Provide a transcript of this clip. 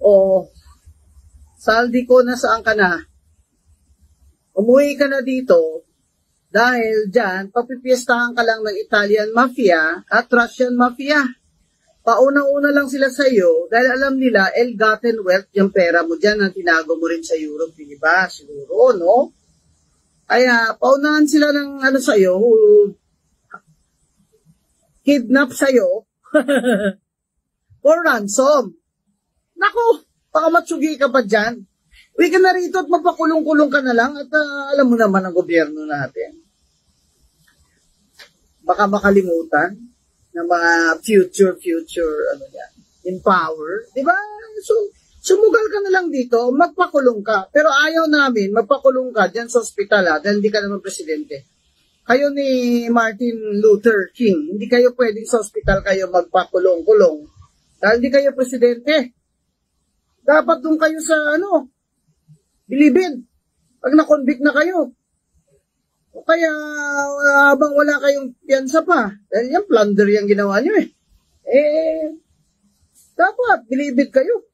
O, Saldi ko, nasaan ka na? Umuwi ka na dito dahil dyan, papipiestahan ka lang ng Italian Mafia at Russian Mafia. Pauna-una lang sila sa iyo dahil alam nila, ill-gotten wealth, yung pera mo dyan, ang tinago mo rin sa Europe, di ba? Siguro, no? Kaya, paunahan sila ng sa iyo, kidnap sa iyo, for ransom. Naku, baka matsugi ka pa dyan. Uwi ka na rito at mapakulong-kulong ka na lang at alam mo naman ang gobyerno natin. Baka makalimutan ng mga future, in power. Diba? So, sumugal ka na lang dito, magpakulong ka. Pero ayaw namin, magpakulong ka dyan sa ospital dahil hindi ka naman presidente. Kayo ni Martin Luther King, hindi kayo pwedeng sa ospital kayo magpakulong-kulong. Dahil hindi kayo presidente. Dapat doon kayo sa bilibid. Pag na-convict na kayo. O kaya habang wala kayong piyansa pa. Dahil yan, plunder yung ginawa nyo dapat bilibid kayo.